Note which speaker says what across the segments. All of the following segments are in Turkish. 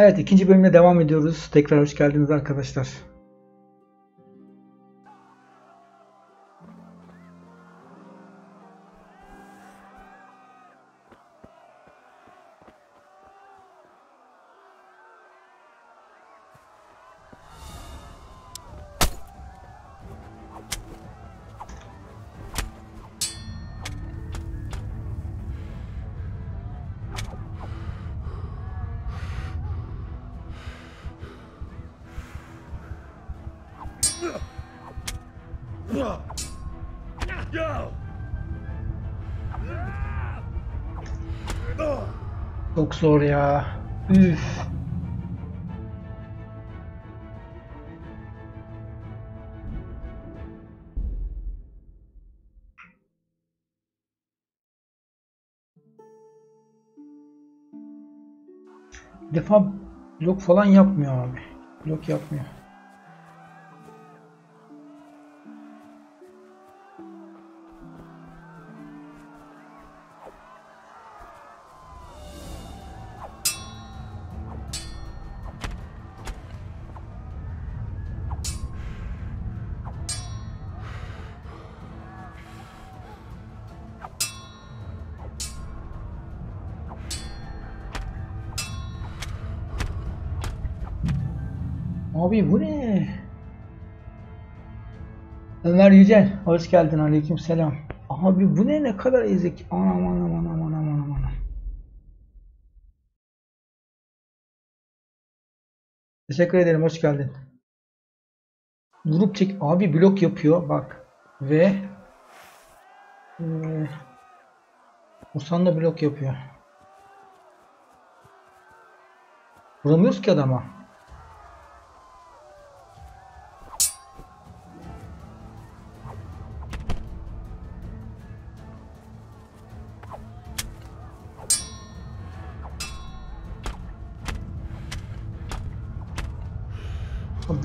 Speaker 1: Evet, ikinci bölümle devam ediyoruz. Tekrar hoş geldiniz arkadaşlar. Çok zor ya. Üf. Bir defa blok falan yapmıyor abi. Blok yapmıyor. Abi bu ne? Ömer Yücel, hoş geldin. Aleykümselam. Abi bu ne kadar ezik. Anam anam anam anam anam anam. Teşekkür ederim, hoş geldin. Vurup çek. Abi blok yapıyor bak. Ve Musan da blok yapıyor. Vuramıyoruz ki adama. Abi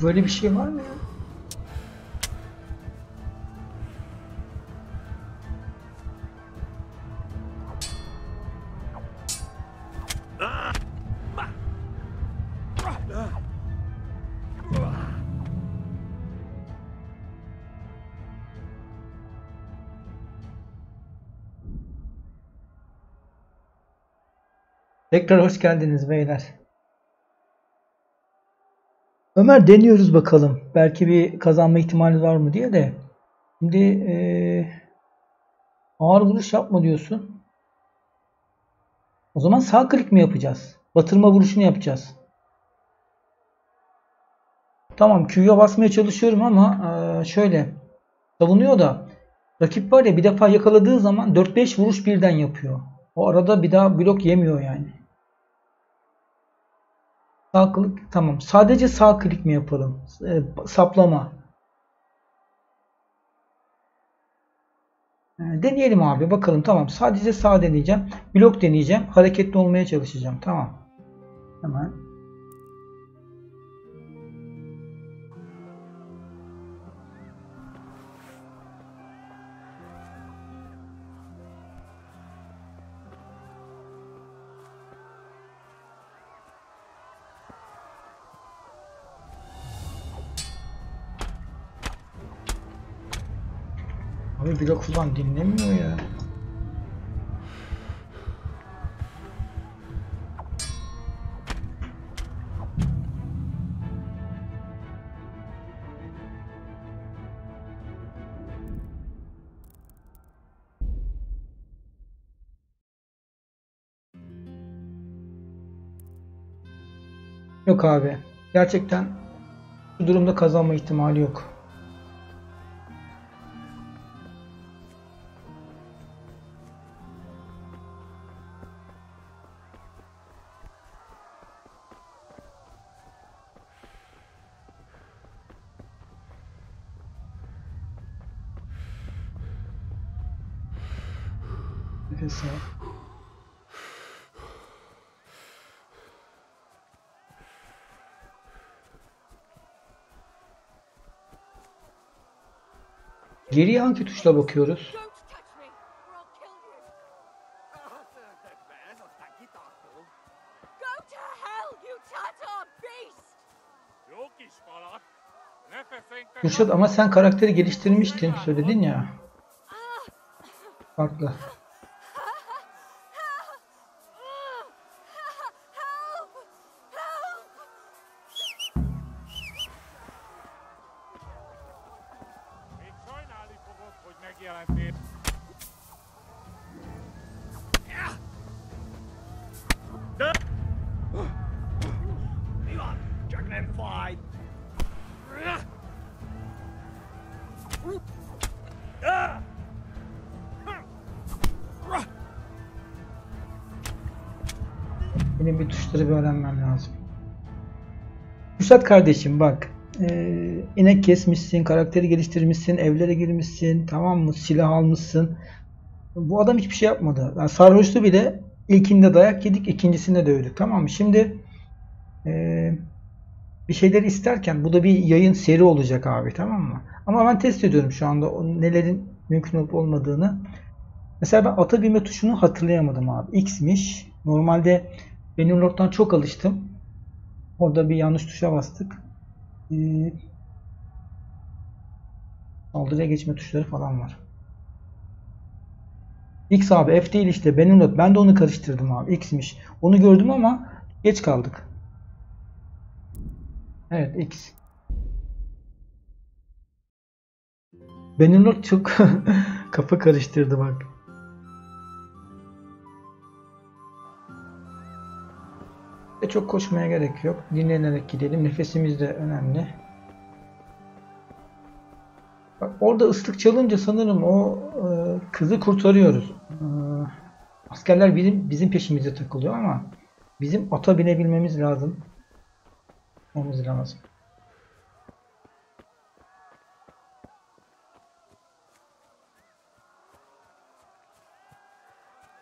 Speaker 1: böyle bir şey var mı ya? Tekrar hoş geldiniz beyler. Ömer, deniyoruz bakalım. Belki bir kazanma ihtimali var mı diye de. Şimdi ağır vuruş yapma diyorsun. O zaman sağ klik mi yapacağız? Batırma vuruşunu yapacağız. Tamam, Q'ya basmaya çalışıyorum ama şöyle savunuyor da rakip var ya, bir defa yakaladığı zaman 4-5 vuruş birden yapıyor. O arada bir daha blok yemiyor yani. Sağ klik, tamam. Sadece sağ klik mi yapalım? Saplama. Deneyelim abi, bakalım. Tamam, sadece sağ deneyeceğim. Blok deneyeceğim. Hareketli olmaya çalışacağım. Tamam. Hemen. Abi blok falan dinlemiyor ya. Yok abi. Gerçekten bu durumda kazanma ihtimali yok. Nefes al. Geriye hangi tuşla bakıyoruz? Kürşat ama sen karakteri geliştirmiştin, söyledin ya. Farklı. Benim bir tuşları bir öğrenmem lazım. Kürşat kardeşim bak. İnek kesmişsin, karakteri geliştirmişsin, evlere girmişsin, tamam mı? Silah almışsın. Bu adam hiçbir şey yapmadı. Yani sarhoştu bile ilkinde dayak yedik, ikincisinde dövdük. Tamam mı? Şimdi bir şeyleri isterken bu da bir yayın seri olacak abi, tamam mı? Ama ben test ediyorum şu anda nelerin mümkün olup olmadığını. Mesela ben ata binme tuşunu hatırlayamadım abi. X'miş. Normalde benim lord'dan çok alıştım. Orada bir yanlış tuşa bastık. Saldırıya geçme tuşları falan var. X abi F değil işte. Benim lord. Ben de onu karıştırdım abi. X'miş. Onu gördüm ama geç kaldık. Evet X. Benim lord çok kafa karıştırdı bak. Çok koşmaya gerek yok. Dinlenerek gidelim. Nefesimiz de önemli. Bak orada ıslık çalınca sanırım o kızı kurtarıyoruz. Askerler bizim peşimize takılıyor ama bizim ata binebilmemiz lazım. Olmamız lazım.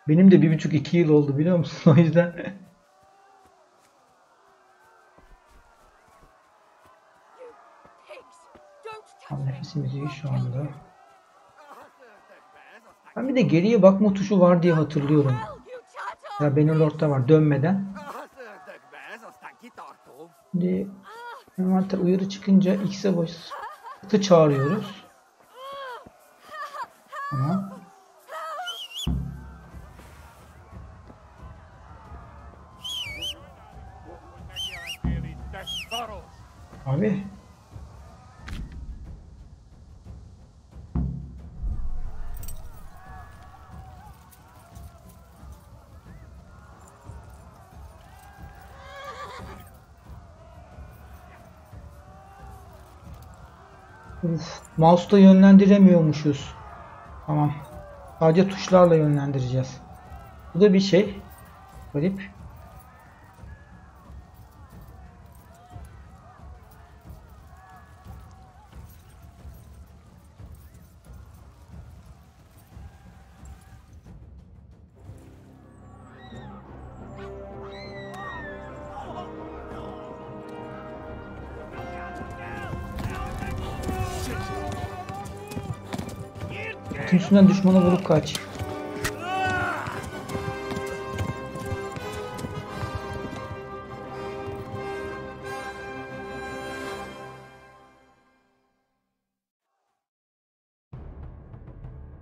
Speaker 1: Benim de 1,5-2 yıl oldu biliyor musun? O yüzden nefesimiz iyi şu anda. Ben bir de geriye bakma tuşu var diye hatırlıyorum. Ya benim lord'da var dönmeden. Şimdi envanter uyarı çıkınca X'e basıp çağırıyoruz. Tamam. Abi. Mouse'da yönlendiremiyormuşuz. Tamam. Sadece tuşlarla yönlendireceğiz. Bu da bir şey. Garip. Üstünden düşmana vurup kaç.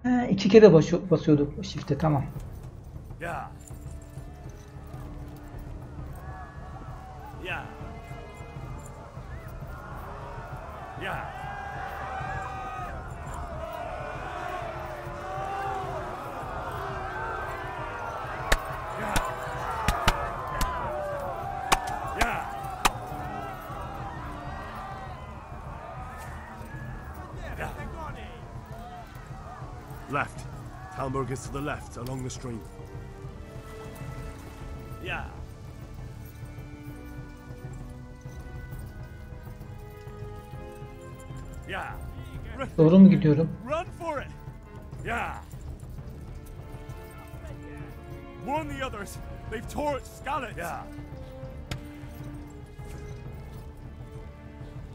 Speaker 1: He, 2 kere basıyorduk shift'e tamam.
Speaker 2: Ya. Ya. Ya.
Speaker 3: Left. Talmberg is to the left, along the stream.
Speaker 2: Yeah. Yeah.
Speaker 1: Doğru mu gidiyorum?
Speaker 2: Run for it. Yeah. Warn the others. They've tore its scallops. Yeah.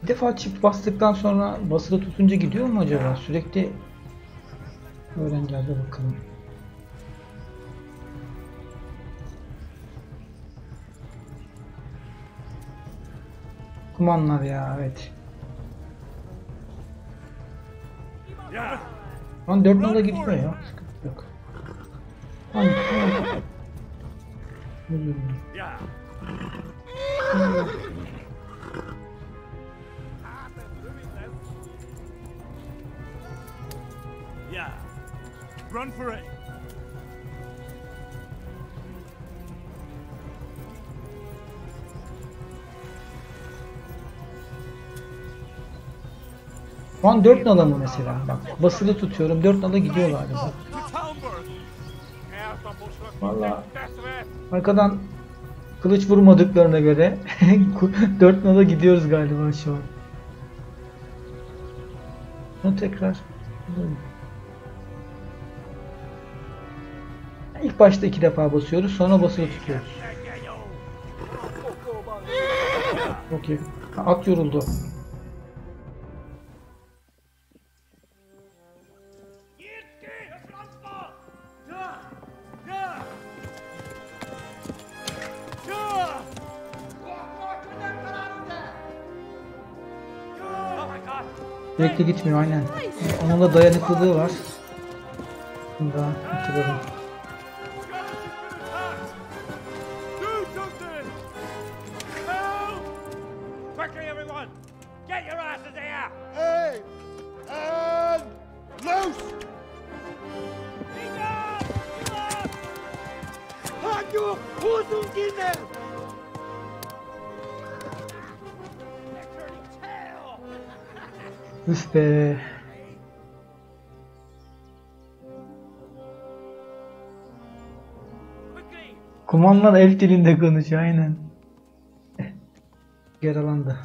Speaker 1: Bir defa çift bastıktan sonra basılı tutunca gidiyor mu acaba? Sürekli öğreneceğiz de bakalım. Kumanlar ya, evet.
Speaker 2: Yeah.
Speaker 1: Lan 4 nala gidiyor ya. Sıkıntı yok. Hangi?
Speaker 2: Yeah. Yeah. Run for it.
Speaker 1: Şu an 4 nala mı mesela? Bak basılı tutuyorum. 4 nala gidiyor galiba.
Speaker 2: To Talmberg.
Speaker 1: Valla arkadan kılıç vurmadıklarına göre 4 nala gidiyoruz galiba şu an. Bunu tekrar. İlk başta 2 defa basıyoruz, sonra basılı tutuyoruz. Okey. At yoruldu. Sürekli gitmiyor aynen. Onun da dayanıklılığı var. Bunu da hatırladım. Üf be. Kumandan elf dilinde konuşuyor aynen. Yaralandı.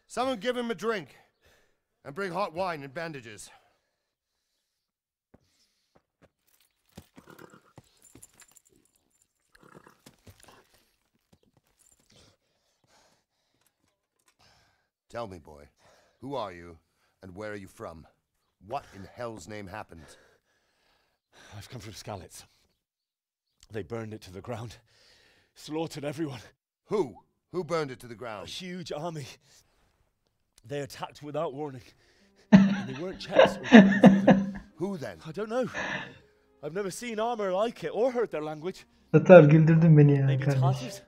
Speaker 3: Someone give him a drink. And bring hot wine and bandages. Tell me, boy, who are you and where are you from? What in hell's name happened?
Speaker 2: I've come from Skalitz. They burned it to the ground. Slaughtered everyone.
Speaker 3: Who? Who burned it to the
Speaker 2: A
Speaker 3: ground?
Speaker 2: huge army. They attacked without warning. And they weren't Czechs or Germans either.
Speaker 3: Who then?
Speaker 2: I don't know. I've never seen armor like it or heard their language.
Speaker 1: Tatar güldürdün beni ya
Speaker 2: Maybe
Speaker 1: kardeş.
Speaker 2: Tatars?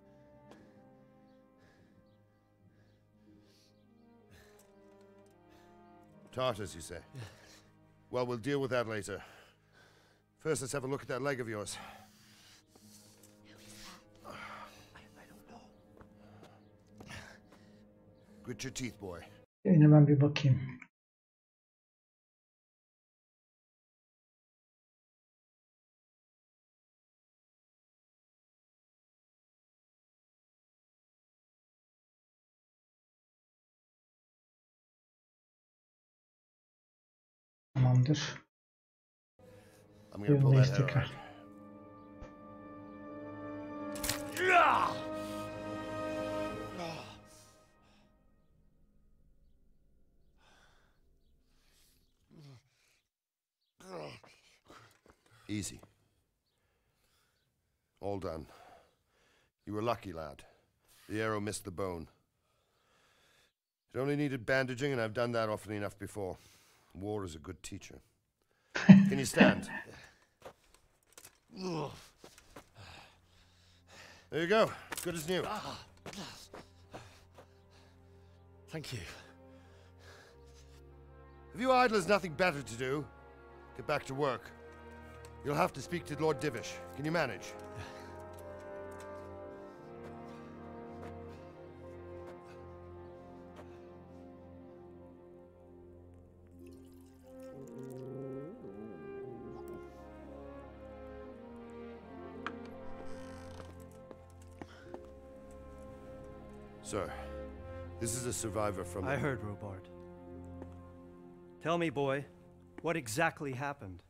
Speaker 3: Tartars, you say? Well, we'll deal with that later. First, let's have a look at that leg of yours.
Speaker 2: I don't know.
Speaker 3: Grit your teeth, boy.
Speaker 1: Yine ben bir bakayım. Tamamdır.
Speaker 3: I'm gonna pull that
Speaker 1: Yolundayız
Speaker 3: hair
Speaker 1: tekrar.
Speaker 3: out. Easy. All done. You were lucky, lad. The arrow missed the bone. It only needed bandaging, and I've done that often enough before. War is a good teacher. Can you stand? There you go. Good as new.
Speaker 2: Thank you.
Speaker 3: If you idlers nothing better to do, get back to work. You'll have to speak to Lord Divish. Can you manage? Sir, this is a survivor from...
Speaker 4: I heard, Robard. Tell me, boy, what exactly happened?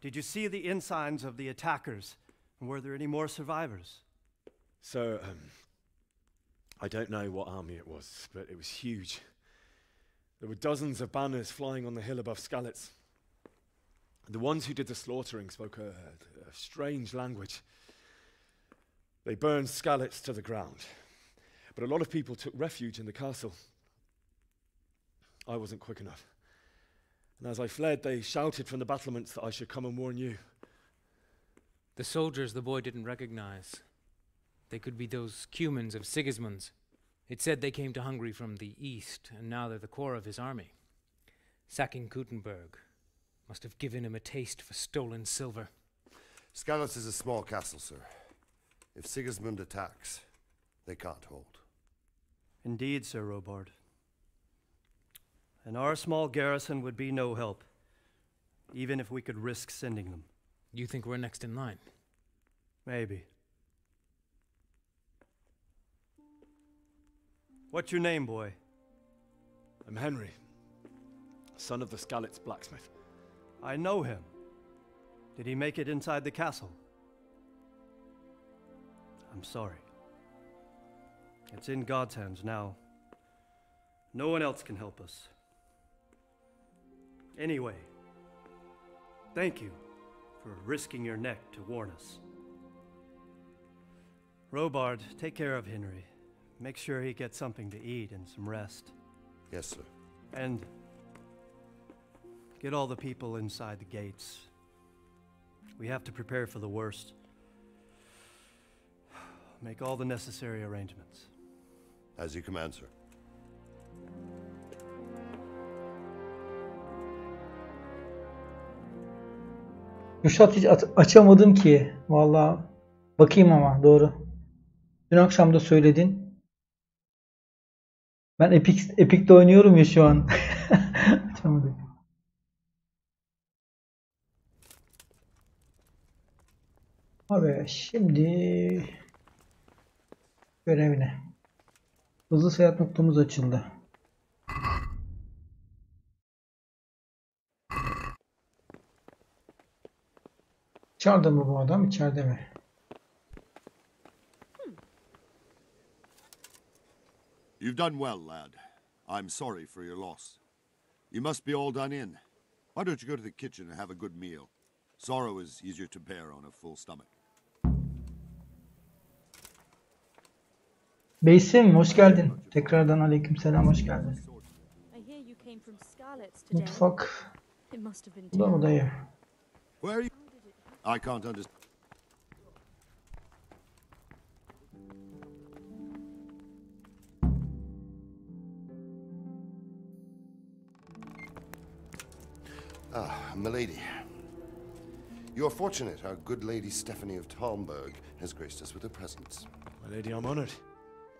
Speaker 4: Did you see the ensigns of the attackers? And were there any more survivors?
Speaker 2: So, I don't know what army it was, but it was huge. There were dozens of banners flying on the hill above Skalitz. The ones who did the slaughtering spoke a strange language. They burned Skalitz to the ground, but a lot of people took refuge in the castle. I wasn't quick enough. And as I fled, they shouted from the battlements that I should come and warn you.
Speaker 5: The soldiers the boy didn't recognize. They could be those Cumans of Sigismund's. It said they came to Hungary from the east, and now they're the core of his army. Sacking Gutenberg must have given him a taste for stolen silver.
Speaker 3: Skalitz is a small castle, sir. If Sigismund attacks, they can't hold.
Speaker 4: Indeed, Sir Robard. And our small garrison would be no help, even if we could risk sending them.
Speaker 5: You think we're next in line?
Speaker 4: Maybe. What's your name, boy?
Speaker 2: I'm Henri, son of the Skalitz blacksmith.
Speaker 4: I know him. Did he make it inside the castle? I'm sorry. It's in God's hands now. No one else can help us. Anyway, thank you for risking your neck to warn us. Robard, take care of Henry. Make sure he gets something to eat and some rest.
Speaker 3: Yes, sir.
Speaker 4: And get all the people inside the gates. We have to prepare for the worst. Make all the necessary arrangements.
Speaker 3: As you command, sir.
Speaker 1: Kürşat hiç açamadım ki. Vallahi bakayım ama doğru. Dün akşam da söyledin. Ben Epic'te oynuyorum ya şu an. Açamadım. Abi şimdi görevine. Hızlı seyahat noktamız açıldı. İçeride mi bu adam? İçeride mi?
Speaker 6: You've done well, lad. I'm sorry for your loss. You must be all done in. Why don't you go to the kitchen and have a good meal? Sorrow is easier to bear on a full stomach.
Speaker 1: Beysim hoş geldin. Tekrardan aleykümselam hoş geldin. Mutfak. Bu da mı dayı?
Speaker 6: Where are you? I can't understand.
Speaker 3: Ah, milady. You are fortunate our good lady Stephanie of Talmberg has graced us with her presence.
Speaker 2: My lady, I'm honored.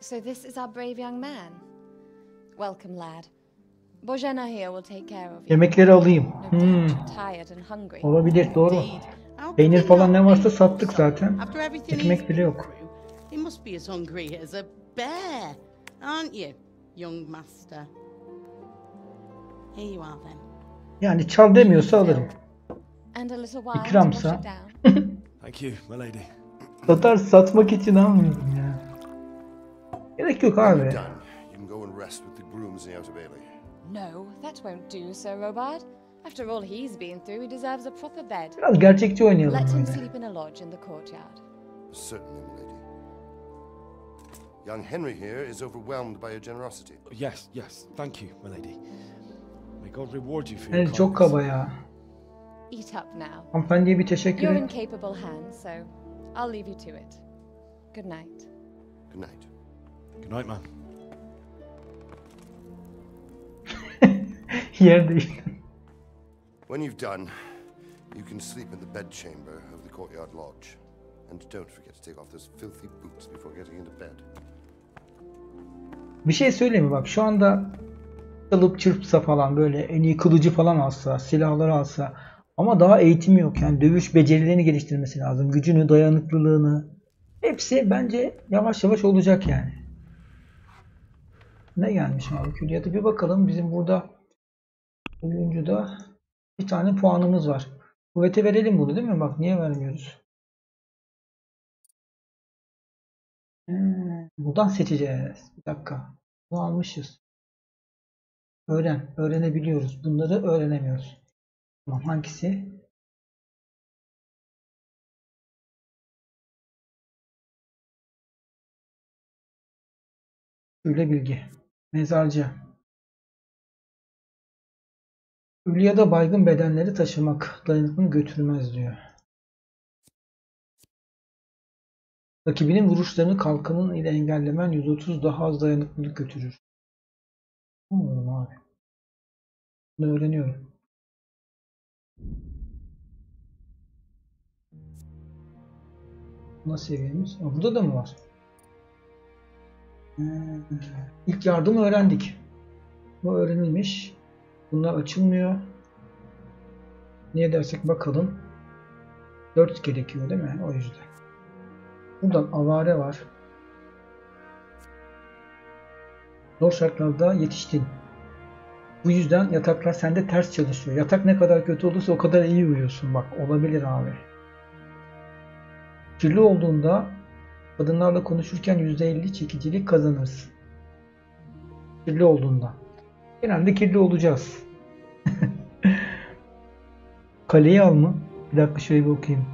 Speaker 7: So this is our brave young man. Welcome, lad. Bojana here will take care of you.
Speaker 1: Yemekleri alayım.
Speaker 7: No doubt you're tired and hungry.
Speaker 1: Olabilir, doğru. Peynir falan ne varsa sattık zaten. Ekmek bile yok.
Speaker 8: You must be as hungry as a bear, aren't you, young master? Here you are then.
Speaker 1: Yani çal demiyorsa alırım.
Speaker 7: And a little wine to
Speaker 1: İkramsa.
Speaker 7: wash it down.
Speaker 2: Thank you, my lady.
Speaker 1: Satmak için almıyorum ya. Gerek yok
Speaker 3: When
Speaker 1: abi.
Speaker 3: you're done, you can go and rest with the grooms in the outer bailey.
Speaker 7: No, that won't do, Sir Robard. After all he's been through, he deserves a proper bed.
Speaker 1: Biraz gerçekçi oynayalım
Speaker 7: Let him
Speaker 1: böyle.
Speaker 7: sleep in a lodge in the courtyard.
Speaker 3: Certainly, milady. Young Henry here is overwhelmed by your generosity.
Speaker 2: Yes, yes, thank you, my lady. May God reward you for your
Speaker 1: Yani
Speaker 2: kindness.
Speaker 1: çok kaba ya.
Speaker 7: Eat up now.
Speaker 1: Hanımefendiye bir teşekkür
Speaker 7: You're in
Speaker 1: et.
Speaker 7: capable hands, so I'll leave you to it. Good night.
Speaker 3: Good night.
Speaker 2: Good night, man.
Speaker 1: Yer değiştim.
Speaker 3: When you've done, you can sleep in the bedchamber of the courtyard lodge. And don't forget to take off those filthy boots before getting into bed.
Speaker 1: Bir şey söyleyeyim mi? Bak şu anda çalıp çırpsa falan böyle en iyi kılıcı falan alsa, silahları alsa ama daha eğitimi yok. Yani dövüş becerilerini geliştirmesi lazım. Gücünü, dayanıklılığını. Hepsi bence yavaş yavaş olacak yani. Ne gelmiş abi? Külliyata bir bakalım. Bizim burada oyuncuda bir tane puanımız var. Kuvvete verelim bunu değil mi? Bak niye vermiyoruz? Buradan seçeceğiz. Bir dakika. Bunu almışız. Öğren. Öğrenebiliyoruz. Bunları öğrenemiyoruz. Tamam. Hangisi? Öyle bilgi. Mezarcı. Ölü ya da baygın bedenleri taşımak dayanıklılığını götürmez diyor. Rakibinin vuruşlarını kalkanın ile engellemen %30 daha az dayanıklılık götürür. Anladım abi. Bunu öğreniyorum. Nasıl seviyemiz? Burada da mı var? İlk yardımı öğrendik. Bu öğrenilmiş. Bunlar açılmıyor. Niye dersek bakalım. 4 gerekiyor değil mi? O yüzden. Buradan avare var. Zor şartlarda yetiştin. Bu yüzden yataklar sende ters çalışıyor. Yatak ne kadar kötü olursa o kadar iyi uyuyorsun. Bak olabilir abi. Kirli olduğunda kadınlarla konuşurken %50 çekicilik kazanırsın. Kirli olduğunda. Genelde kirli olacağız. Kaleyi al mı? Bir dakika şöyle bir okuyayım.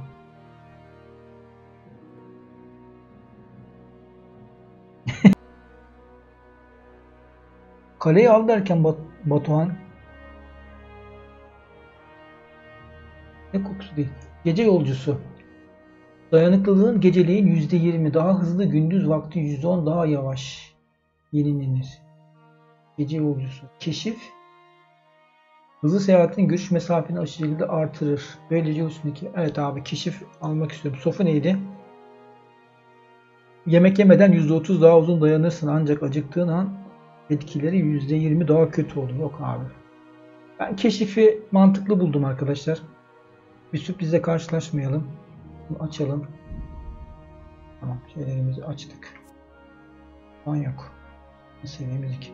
Speaker 1: Kaleyi al derken Batuhan. Ne kokusu değil. Gece yolcusu. Dayanıklılığın geceleyin %20 daha hızlı, gündüz vakti %10 daha yavaş yenilenir. Gece yolcusu. Keşif. Hızlı seyahatin görüş mesafeni aşırı şekilde artırır. Böylece üstündeki. Evet abi keşif almak istiyorum. Sofu neydi? Yemek yemeden %30 daha uzun dayanırsın ancak acıktığın an etkileri %20 daha kötü olur. Yok abi. Ben keşifi mantıklı buldum arkadaşlar. Bir sürprizle karşılaşmayalım. Bunu açalım. Tamam şeylerimizi açtık. Şu yok. Seviyemiz 2.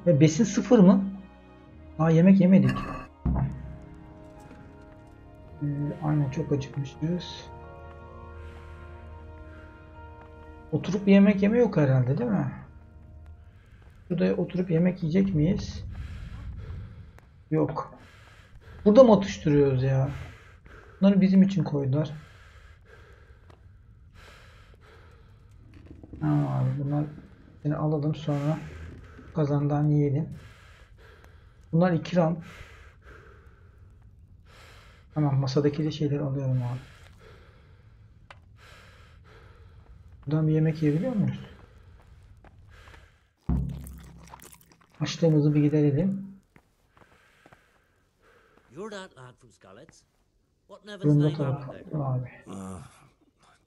Speaker 1: Ve besin 0 mı? Daha yemek yemedik. Aynen çok acıkmışız. Oturup bir yemek yeme yok herhalde değil mi? Burada oturup yemek yiyecek miyiz? Yok. Burada mı atıştırıyoruz ya? Bunları bizim için koydular. Abi bunlar seni alalım sonra kazandan yiyelim. Bunlar ikram. Tamam masadaki de şeyleri alıyorum abi. Buradan bir yemek yiyebiliyor muyuz? Açlığımızı bir giderelim. Fırında tavuk abi.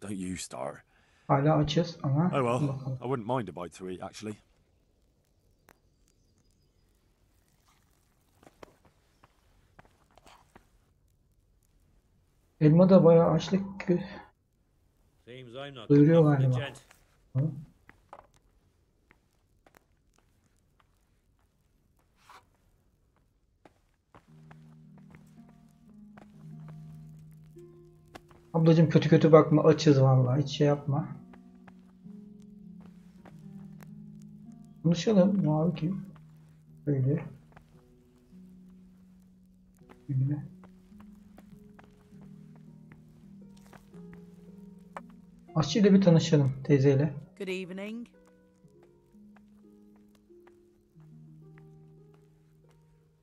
Speaker 2: Don't you start.
Speaker 1: Hala açız ama
Speaker 2: Oh well,
Speaker 1: bakalım.
Speaker 2: I wouldn't mind a bite to eat, actually.
Speaker 1: Elma da bayağı açlık duyuruyor galiba. Hı? Ablacığım kötü kötü bakma açız vallahi hiç şey yapma. Konuşalım mavi kim? Böyle. Böyle. Aşçıyla bir tanışalım teyzeyle.
Speaker 8: Good evening.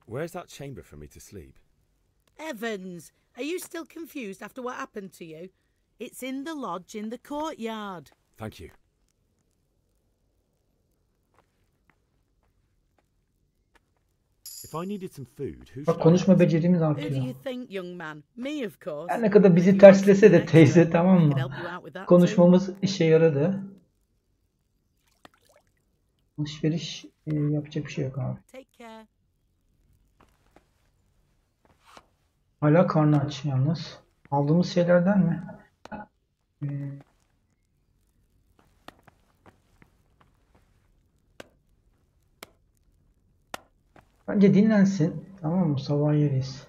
Speaker 2: Where's that chamber for me to sleep?
Speaker 8: Evans, are you still confused after what happened to you? It's in the lodge in the courtyard.
Speaker 2: Thank you. If I needed some food, who
Speaker 1: Bak
Speaker 2: should I
Speaker 1: konuşma
Speaker 2: ask?
Speaker 1: becerimiz
Speaker 8: Who do
Speaker 1: artıyor.
Speaker 8: you think, young man? Me, of course.
Speaker 1: Her ne kadar bizi
Speaker 8: If you
Speaker 1: terslese de
Speaker 8: want
Speaker 1: teyze
Speaker 8: extra,
Speaker 1: tamam
Speaker 8: I
Speaker 1: mı?
Speaker 8: can help you out with that
Speaker 1: Konuşmamız işe yaradı. Alışveriş yapacak bir şey yok abi.
Speaker 8: too. Take care.
Speaker 1: Hala karnı aç yalnız. Aldığımız şeylerden mi? Bence dinlensin. Tamam mı? Sabah yeriz.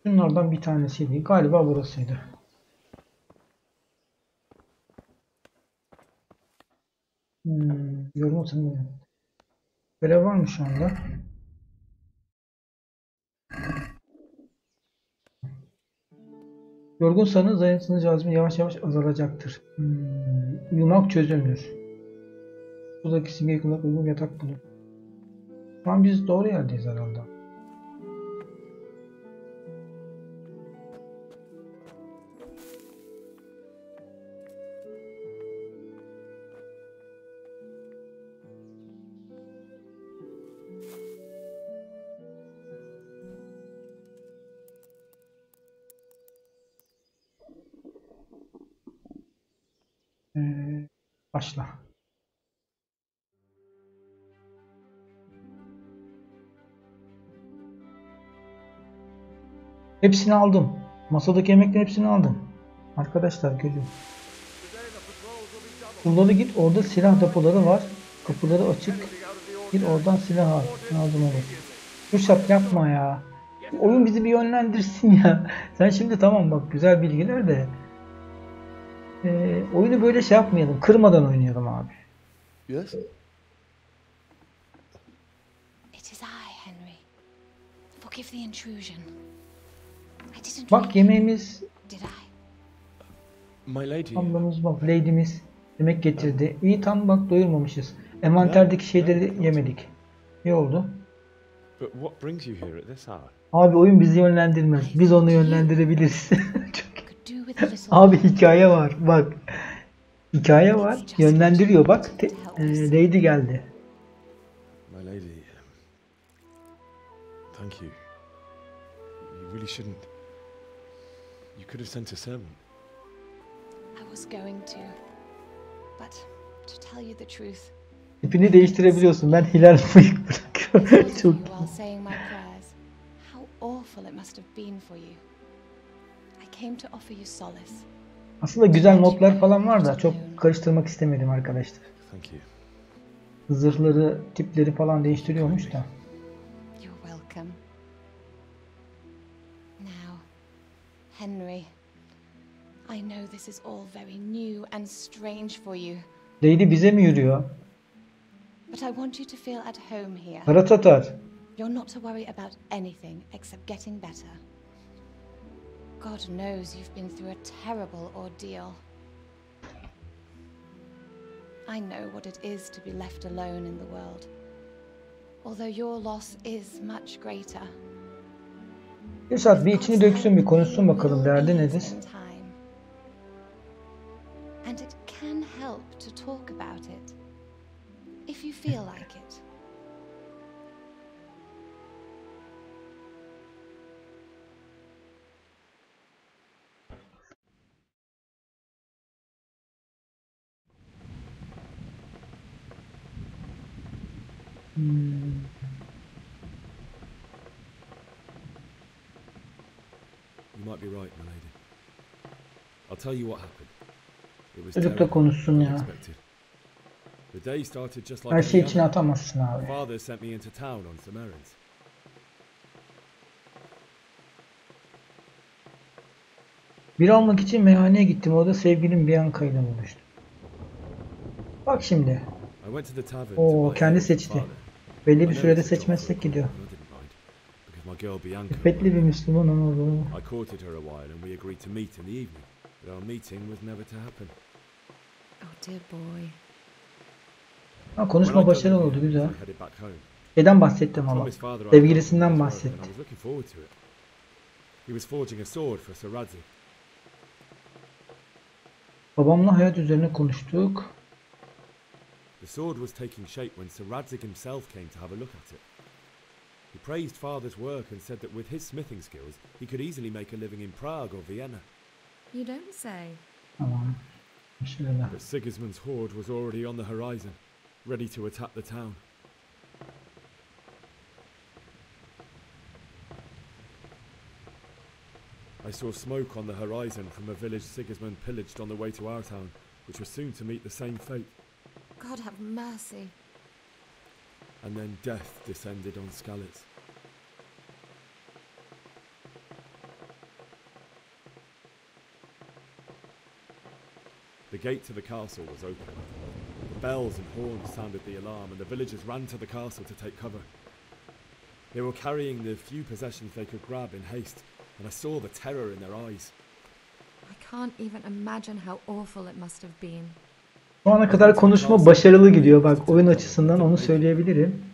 Speaker 1: Bunlardan bir tanesiydi. Galiba burasıydı. Yorum tanımıyorum. Görev var mı şu anda? Yorgunsanız zayıfsınız, cazibe yavaş yavaş azalacaktır. Uyumak çözümdür. Buradaki simge yıkılmak uygun yatak bulun. Şu an biz doğru yerdeyiz herhalde. Başla. Hepsini aldım. Masadaki yemeklerin hepsini aldım. Arkadaşlar görüyorum. Buralara git. Orada silah depoları var. Kapıları açık. Git oradan silah al. Aldım onu. Kuşat yapma ya. Oyun bizi bir yönlendirsin ya. Sen şimdi tamam bak güzel bilgiler de. Oyunu böyle şey yapmayalım. Kırmadan oynayalım abi.
Speaker 3: Yes?
Speaker 7: It is I, Henri. Forgive the intrusion. I didn't
Speaker 1: Bak
Speaker 7: really-
Speaker 1: yemeğimiz,
Speaker 7: Did I?
Speaker 2: My lady.
Speaker 1: ablamız bak, lady'miz yemek getirdi. İyi tam bak doyurmamışız. Envanterdeki şeyleri yemedik. İyi oldu.
Speaker 2: But what brings you here at this hour?
Speaker 1: Abi oyun bizi yönlendirmez. Biz onu yönlendirebiliriz.
Speaker 7: Could do with a little.
Speaker 1: Abi hikaye var. Bak. Hikaye var. Yönlendiriyor. Bak. Lady geldi.
Speaker 2: My lady. Thank you. You really shouldn't. You could have sent a servant.
Speaker 7: I was going to. But to tell you the truth,
Speaker 1: Tipini değiştirebiliyorsun. Ben hilal bıyık bırakıyorum.
Speaker 7: I
Speaker 1: Çok
Speaker 7: while saying my prayers how awful it must have been for you. I came to offer you solace.
Speaker 1: Aslında güzel modlar falan var da çok karıştırmak istemedim arkadaşlar.
Speaker 2: Thank you.
Speaker 1: Zırhları, tipleri falan değiştiriyormuş da.
Speaker 7: You're welcome. Now, Henri, I know this is all very new and strange for you,
Speaker 1: Lady bize mi yürüyor?
Speaker 7: but I want you to feel at home here.
Speaker 1: Kara Tatar.
Speaker 7: You're not to worry about anything except getting better. God knows you've been through a terrible ordeal. I know what it is to be left alone in the world, although your loss is much greater.
Speaker 1: Bir saat bir içini döksün, bir konuşsun bakalım derdi nedir?
Speaker 7: And it can help to talk about it, if you feel like it.
Speaker 2: You might be right, my lady. I'll tell you what happened. It was
Speaker 1: Çocukla
Speaker 2: terrible,
Speaker 1: konuşsun ya.
Speaker 2: unexpected. The day started just like
Speaker 1: Her şey
Speaker 2: any
Speaker 1: içine
Speaker 2: other.
Speaker 1: atamazsın abi.
Speaker 2: Father sent me into town on some errands.
Speaker 1: Bir almak için meyhaneye gittim. Orada sevgilim Bianca ile buluştum. Bak şimdi.
Speaker 2: I went to the tavern
Speaker 1: Oo,
Speaker 2: to buy
Speaker 1: kendi
Speaker 2: ale for
Speaker 1: seçti.
Speaker 2: father.
Speaker 1: Belli
Speaker 2: I
Speaker 1: bir
Speaker 2: know
Speaker 1: sürede
Speaker 2: it's a job
Speaker 1: seçmezsek
Speaker 2: for a
Speaker 1: gidiyor.
Speaker 2: while, and I didn't mind, because my girl Bianca
Speaker 1: İffetli bir
Speaker 2: wanted it.
Speaker 1: Müslüman onu.
Speaker 2: I courted her a while and we agreed to meet in the evening, but our meeting was never to happen.
Speaker 7: Oh dear boy.
Speaker 1: Ha, konuşma
Speaker 2: When I
Speaker 1: başarılı
Speaker 2: done
Speaker 1: oldu,
Speaker 2: it,
Speaker 1: güzel.
Speaker 2: I headed back home.
Speaker 1: Şeyden bahsettim
Speaker 2: I
Speaker 1: ama.
Speaker 2: promised father I'd
Speaker 1: Sevgilisinden
Speaker 2: help him with his work,
Speaker 1: bahsetti.
Speaker 2: and I was looking forward to it. He was forging a sword for Sir Radzi.
Speaker 1: Babamla hayat üzerine konuştuk.
Speaker 2: The sword was taking shape when Sir Radzig himself came to have a look at it. He praised father's work and said that with his smithing skills, he could easily make a living in Prague or Vienna.
Speaker 9: You don't say.
Speaker 1: Tamam. Şöyle.
Speaker 2: But Sigismund's horde was already on the horizon, ready to attack the town. I saw smoke on the horizon from a village Sigismund pillaged on the way to our town, which was soon to meet the same fate.
Speaker 9: God have mercy.
Speaker 2: And then death descended on Skalitz. gate to the castle was open. The bells and horns sounded the alarm, and the villagers ran to the castle to take cover. They were carrying the few possessions they could grab in haste, and I saw the terror in their eyes.
Speaker 9: I can't even imagine how awful it must have been.
Speaker 1: Şu ana kadar konuşma başarılı gidiyor. Bak oyun açısından onu söyleyebilirim.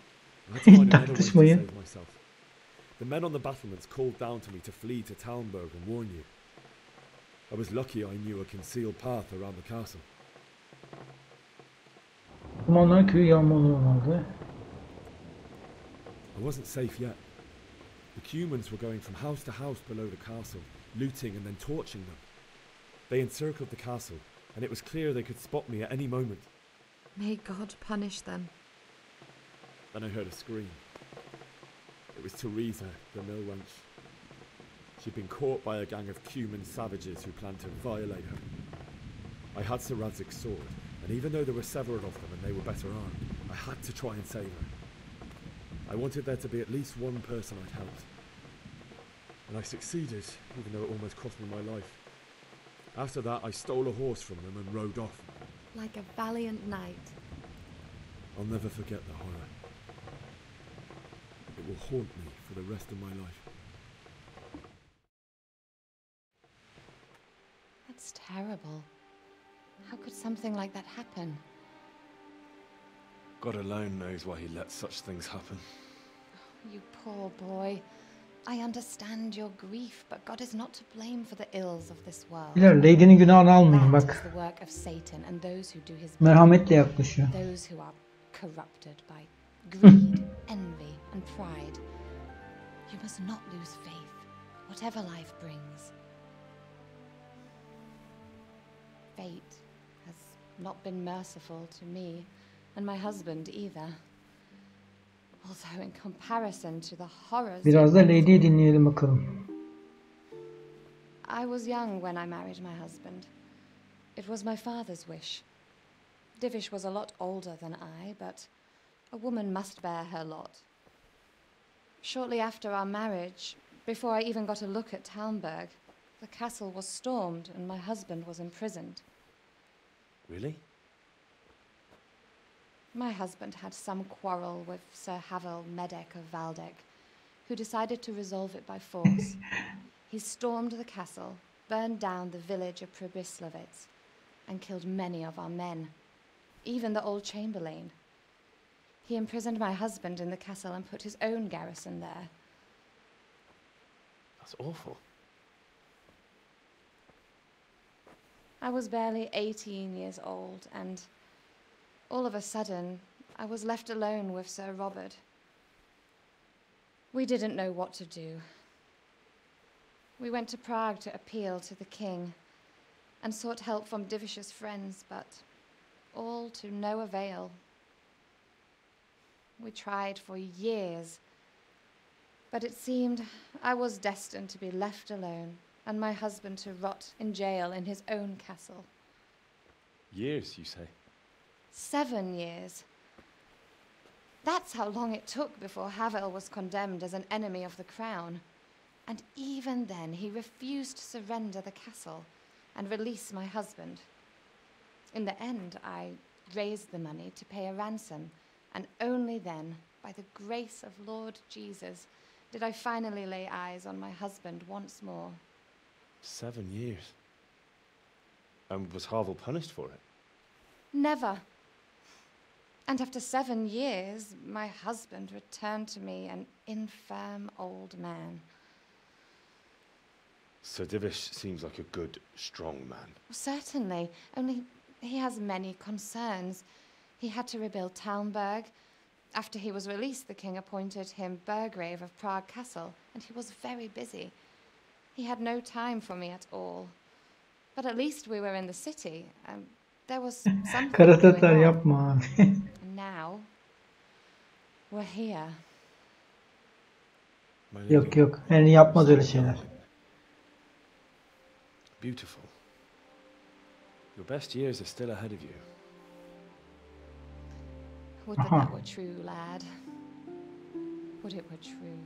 Speaker 1: Hiç tartışmayın.
Speaker 2: The men on the battlements called down to me to flee to Talmberg and warn you. I was lucky I knew a concealed path around the castle.
Speaker 1: Kumandan köyü yağmaladı.
Speaker 2: I wasn't safe yet. The Cumans were going from house to house below the castle, looting and then torching them. They encircled the castle, and it was clear they could spot me at any moment.
Speaker 9: May God punish them.
Speaker 2: Then I heard a scream. It was Teresa, the mill wench. She'd been caught by a gang of Cuman savages who planned to violate her. I had Sir Radzig's sword, and even though there were several of them and they were better armed, I had to try and save her. I wanted there to be at least one person I'd helped. And I succeeded, even though it almost cost me my life. After that, I stole a horse from them and rode off.
Speaker 9: Like a valiant knight.
Speaker 2: I'll never forget the horror. It will haunt me for the rest of my life.
Speaker 7: That's terrible. How could something like that happen?
Speaker 2: God alone knows why he lets such things happen.
Speaker 7: You poor boy. I understand your grief, but God is not to blame for the ills of this world.
Speaker 1: Lady'nin günahını almayın
Speaker 7: That is
Speaker 1: bak.
Speaker 7: the work of Satan and those who do his bidding.
Speaker 1: Merhametle yaklaşıyor.
Speaker 7: Those who are corrupted by greed, envy, and pride. You must not lose faith, whatever life brings. Fate has not been merciful to me and my husband either. Although in comparison to the horrors...
Speaker 1: Biraz da Lady'yi dinleyelim bakalım.
Speaker 7: I was young when I married my husband. It was my father's wish. Divish was a lot older than I, but a woman must bear her lot. Shortly after our marriage, before I even got a look at Talmberg, the castle was stormed and my husband was imprisoned.
Speaker 2: Really?
Speaker 7: My husband had some quarrel with Sir Havel Medek of Valdek, who decided to resolve it by force. He stormed the castle, burned down the village of Pribyslavitz, and killed many of our men, even the old chamberlain. He imprisoned my husband in the castle and put his own garrison there.
Speaker 2: That's awful.
Speaker 7: I was barely 18 years old, and all of a sudden, I was left alone with Sir Robert. We didn't know what to do. We went to Prague to appeal to the king and sought help from Divish's friends, but all to no avail. We tried for years, but it seemed I was destined to be left alone and my husband to rot in jail in his own castle.
Speaker 2: Years, you say?
Speaker 7: 7 years. That's how long it took before Havel was condemned as an enemy of the crown. And even then, he refused to surrender the castle and release my husband. In the end, I raised the money to pay a ransom, and only then, by the grace of Lord Jesus, did I finally lay eyes on my husband once more.
Speaker 2: 7 years? And was Havel punished for it?
Speaker 7: Never. And after 7 years, my husband returned to me an infirm old man.
Speaker 2: Sir Divish seems like a good, strong man.
Speaker 7: Certainly, only he has many concerns. He had to rebuild Talmberg. After he was released, the king appointed him Burgrave of Prague Castle, and he was very busy. He had no time for me at all. But at least we were in the city, and there was something
Speaker 1: Karatatlar
Speaker 7: going on.
Speaker 1: yapma abi.
Speaker 7: And now, we're here.
Speaker 1: Yok yok. Henry yapmaz öyle şeyler.
Speaker 2: Beautiful. Your best years are still ahead of you.
Speaker 7: Would that that were true, lad. Would it were true.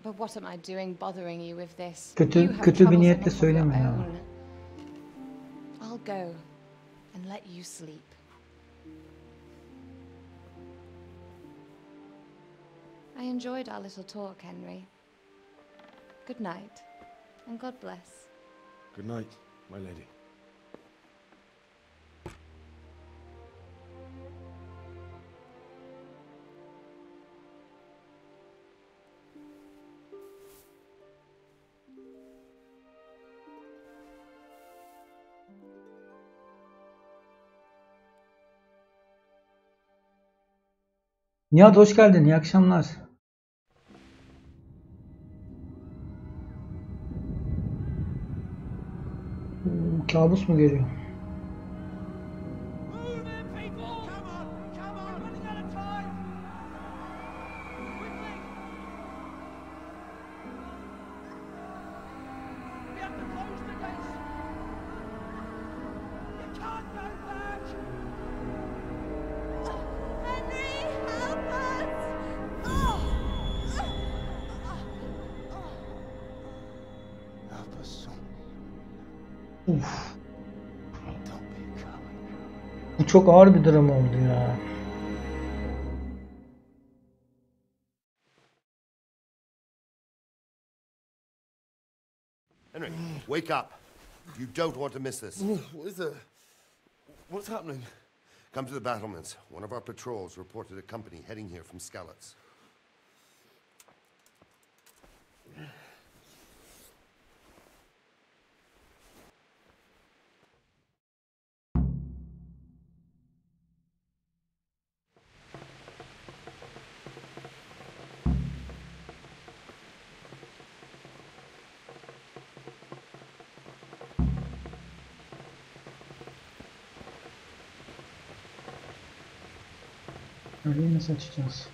Speaker 7: But what am I doing bothering you with this? You have
Speaker 1: Kötü bir
Speaker 7: troubles
Speaker 1: niyetle
Speaker 7: enough of your
Speaker 1: söyleme ya.
Speaker 7: own. I'll will go and let you sleep. I enjoyed our little talk, Henri. Good night, and God bless.
Speaker 2: Good night, my lady.
Speaker 1: Nihat hoş geldin. İyi akşamlar. Kabus mu görüyor? Uf. Bu çok ağır bir drama oldu ya.
Speaker 3: Henry, wake up. You don't want to miss this.
Speaker 10: What is it? What's happening?
Speaker 3: Come to the battlements. One of our patrols reported a company heading here from Skalitz.
Speaker 1: Öyle nasıl açacağız?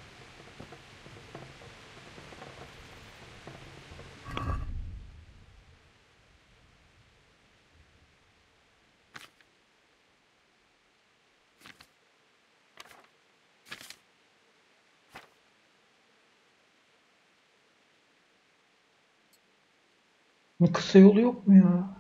Speaker 1: Bir kısa yolu yok mu ya?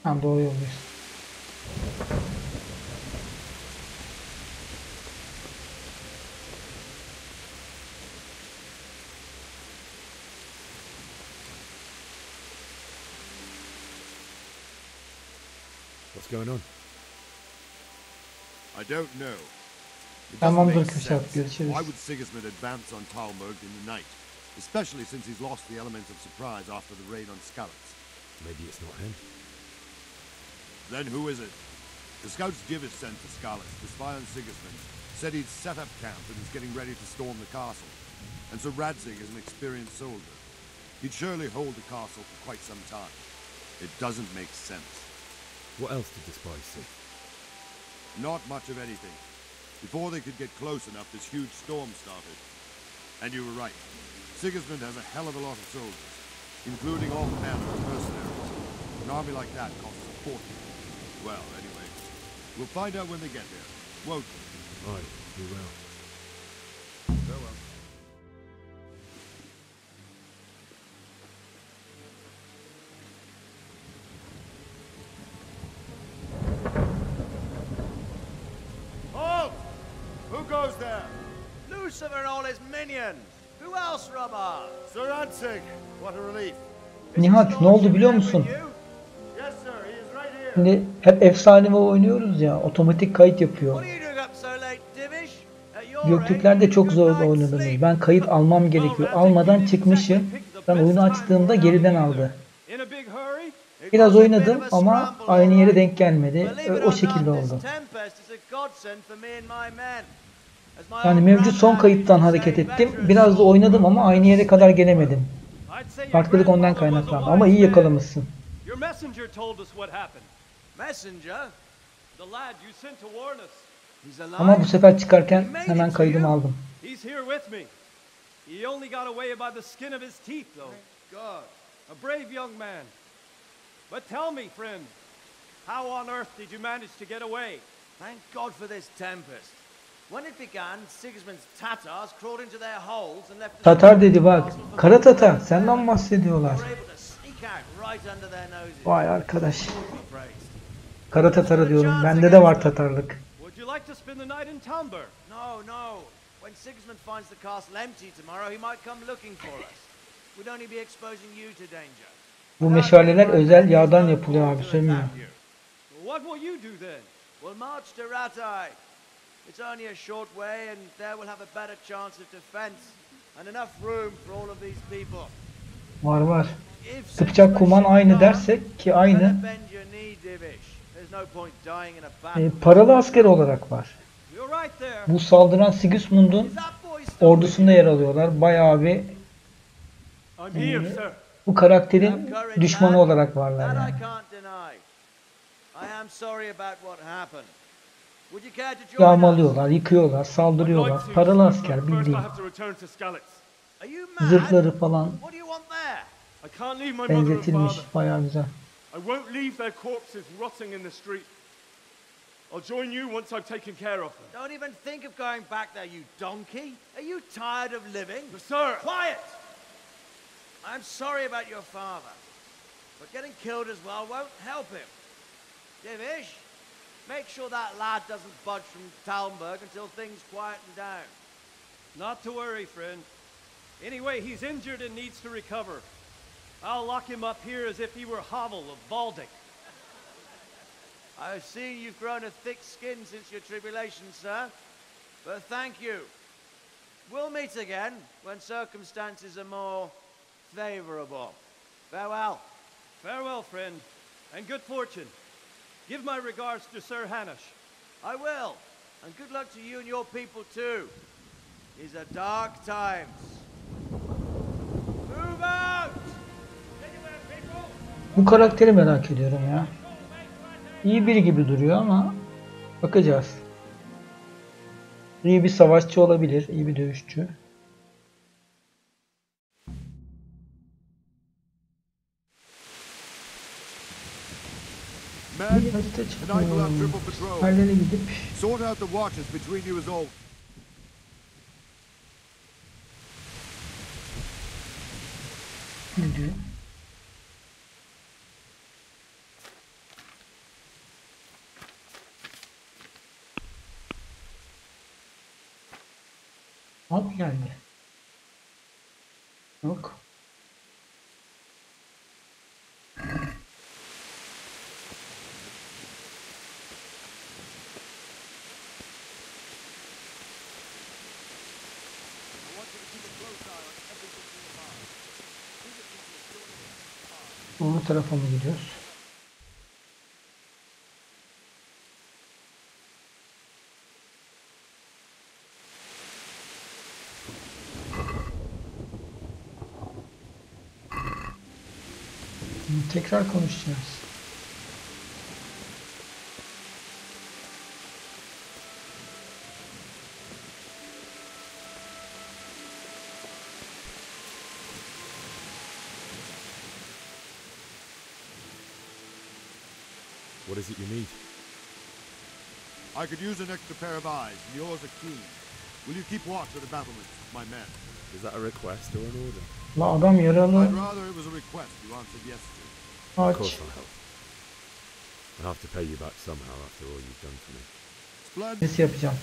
Speaker 1: Tamam, doğru yoldayız.
Speaker 2: What's going on?
Speaker 6: I don't know. It doesn't
Speaker 1: Tamamdır
Speaker 6: make
Speaker 1: Kürşat,
Speaker 6: sense.
Speaker 1: görüşürüz.
Speaker 6: Why would Sigismund advance on Talmud in the night? Especially since he's lost the element of surprise after the raid on Skalitz.
Speaker 2: Maybe it's not him.
Speaker 6: Then who is it? The scouts Divish sent to Skalitz to spy on Sigismund said he'd set up camp and is getting ready to storm the castle. And so Radzig is an experienced soldier. He'd surely hold the castle for quite some time. It doesn't make sense.
Speaker 2: What else did the spies see?
Speaker 6: Not much of anything. Before they could get close enough, this huge storm started. And you were right. Sigismund has a hell of a lot of soldiers, including all manner of mercenaries. An army like that costs a fortune. Well, anyway, we'll find out when they get there, won't we?
Speaker 2: Aye, we will.
Speaker 6: Farewell.
Speaker 10: Halt! Who goes there? Lucifer and all his minions. Who else, Rubber? Sir Ansig. What a relief.
Speaker 1: Nihat, ne oldu biliyor musun?
Speaker 10: Yes, sir. He is right here.
Speaker 1: Şimdi hep efsane oynuyoruz ya, otomatik kayıt yapıyor.
Speaker 10: What are you doing up so late, Divish? At your
Speaker 1: Göktürkler de çok zor oynanıyor. Ben kayıt almam gerekiyor. Almadan çıkmışım. Ben oyunu açtığımda geriden aldı.
Speaker 10: In a big hurry?
Speaker 1: Biraz oynadım ama aynı yere denk gelmedi. O şekilde oldu. Yani mevcut son kayıttan hareket ettim. Biraz da oynadım ama aynı yere kadar gelemedim. Farklılık ondan kaynaklandı ama iyi yakalamışsın.
Speaker 10: Your messenger told us what happened. Messenger? The lad you sent to warn us. He's alive.
Speaker 1: Ama bu sefer çıkarken hemen kaydımı aldım.
Speaker 10: He's here with me. He only got away by the skin of his teeth, though. God, a brave young man. But tell me, friend, how on earth did you manage to get away?
Speaker 11: Thank God for this tempest. When it began, Sigismund's Tatars crawled into their holes and left.
Speaker 1: Tatar dedi bak. Kara Tatar. Senden bahsediyorlar. Vay arkadaş. Kara Tatar'ı diyorum. Bende de var Tatarlık.
Speaker 10: Would you like to spend the night in Talmberg?
Speaker 11: No, no. When Sigismund finds the castle empty tomorrow, he might come looking for us. We'd only be exposing you to danger.
Speaker 1: Bu meşaleler özel yağdan yapılıyor abi, sönmüyor.
Speaker 10: What will you do then?
Speaker 11: We'll march to Rattay. It's only a short way, and there we'll have a better chance of defense and enough room for all of these people.
Speaker 1: Var var. Sıkacak kuman aynı dersek ki aynı. Paralı asker olarak var. Bu saldıran Sigismund'un ordusunda yer alıyorlar. Bayağı bir bu karakterin düşmanı olarak varlar yani. Yağmalıyorlar, yıkıyorlar, saldırıyorlar. Paralı asker bildiğin. Zırhları falan benzetilmiş, bayağı güzel.
Speaker 10: I won't leave their corpses rotting in the street. I'll join you once I've taken care of them.
Speaker 11: Don't even think of going back there, you donkey. Are you tired of living?
Speaker 10: Sir!
Speaker 11: Quiet! I'm sorry about your father, but getting killed as well won't help him. Divish, make sure that lad doesn't budge from Talmberg until things quieten down.
Speaker 10: Not to worry, friend. Anyway, he's injured and needs to recover. I'll lock him up here as if he were Havel of Baldic.
Speaker 11: I've seen you've grown a thick skin since your tribulation, sir. But thank you. We'll meet again when circumstances are more favorable. Farewell.
Speaker 10: Farewell, friend, and good fortune. Give my regards to Sir Hanush.
Speaker 11: I will, and good luck to you and your people too. These are dark times. Move out!
Speaker 1: Bu karakteri merak ediyorum ya. İyi biri gibi duruyor ama bakacağız. İyi bir savaşçı olabilir, iyi bir dövüşçü. Bir harita çıkıyor. Yerlere gidip
Speaker 6: sort out the watches between you is all.
Speaker 1: Ne diyor? At geldi. Yok. Bu tarafa mı gidiyoruz? Tekrar konuşacağız.
Speaker 2: What is it you need?
Speaker 6: I could use an extra pair of eyes, and yours are keen. Will you keep watch of the battlements, my men?
Speaker 2: Is that a request or an order?
Speaker 1: La adam yaralı.
Speaker 6: I'd rather it was a request you answered yes to.
Speaker 2: Of course I'll help. I'll have to pay you back somehow after all you've done for me.
Speaker 6: Splendid.
Speaker 1: Nasıl yapacağım?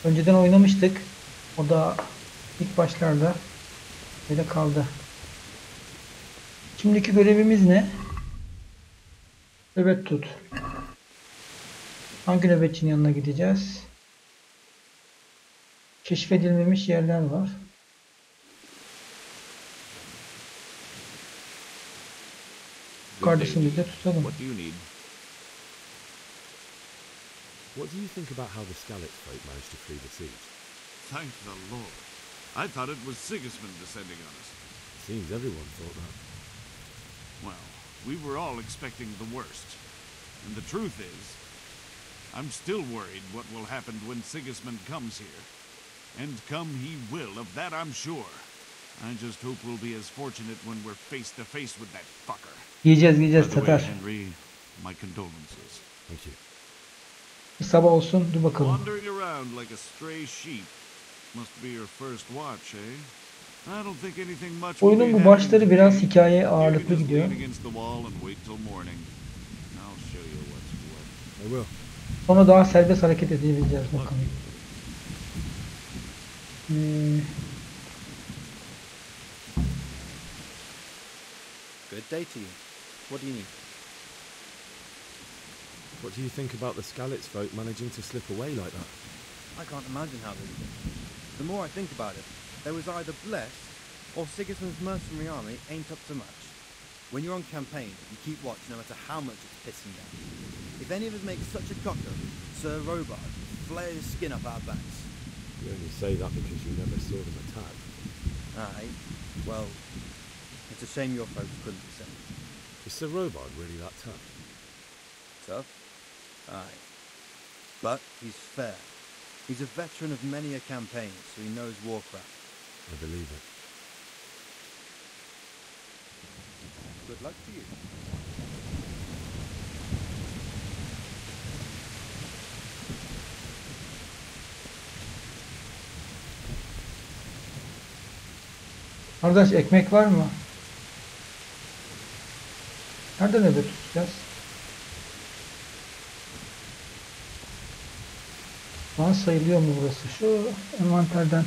Speaker 1: Önceden oynamıştık. O da ilk başlarda böyle kaldı. Şimdiki görevimiz ne? Nöbet tut. Hangi nöbetçinin yanına gideceğiz? Keşfedilmemiş yerler var. Kardeşimizi de tutalım.
Speaker 2: What do you think about how the Skalitz folk managed to flee the siege?
Speaker 6: Thank the Lord. I thought it was Sigismund descending on us.
Speaker 2: Seems everyone thought that.
Speaker 6: Well, we were all expecting the worst. And the truth is, I'm still worried what will happen when Sigismund comes here. And come he will, of that I'm sure. I just hope we'll be as fortunate when we're face to face with that fucker.
Speaker 1: Yiyeceğiz
Speaker 6: By the way,
Speaker 1: Tatar.
Speaker 6: Henri, my condolences.
Speaker 2: Thank you.
Speaker 1: Bir sabah olsun dur bakalım.
Speaker 6: Wandering around like a stray sheep. Must be your first watch, eh? I don't think anything much will be
Speaker 1: Oyunun bu
Speaker 6: happening
Speaker 1: başları biraz
Speaker 6: today.
Speaker 1: hikaye
Speaker 6: You can
Speaker 1: ağırlıklı
Speaker 6: just
Speaker 1: gidiyor.
Speaker 6: lean against the wall and wait till morning. I'll show you what's what.
Speaker 2: I will.
Speaker 1: Sonra daha serbest hareket edebileceğiz bakalım.
Speaker 12: Good day to you. What do you need?
Speaker 2: What do you think about the Skalitz folk managing to slip away like that?
Speaker 12: I can't imagine how they did it. The more I think about it, they was either blessed or Sigismund's mercenary army ain't up to much. When you're on campaign, you keep watch no matter how much it's pissing down. If any of us make such a cock up, Sir Robard will flare his skin up our backs.
Speaker 2: You only say that because you never saw them attack.
Speaker 12: Aye, well, it's a shame your folks couldn't be sent.
Speaker 2: Is Sir Robard really that tough?
Speaker 12: Tough? Aye. But he's fair. He's a veteran of many a campaign, so he knows warcraft.
Speaker 2: I believe it.
Speaker 12: Good luck to you.
Speaker 1: Kardeş ekmek var mı? Nerede nöbet tutacağız? Şu an sayılıyor mu burası? Şu envanterden.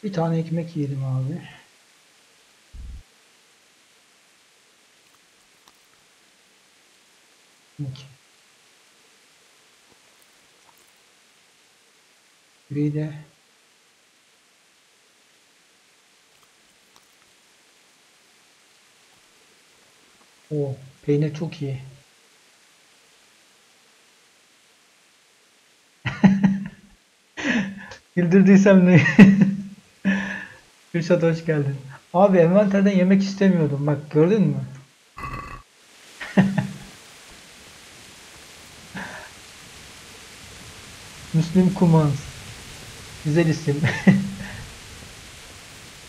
Speaker 1: Bir tane ekmek yiyelim abi. Ekmek. Bir de o peynir çok iyi. Güldürdüysem ne? Gülşat hoş geldin. Abi envanterden yemek istemiyordum. Bak gördün mü? Müslüm Kumans. Güzel isim.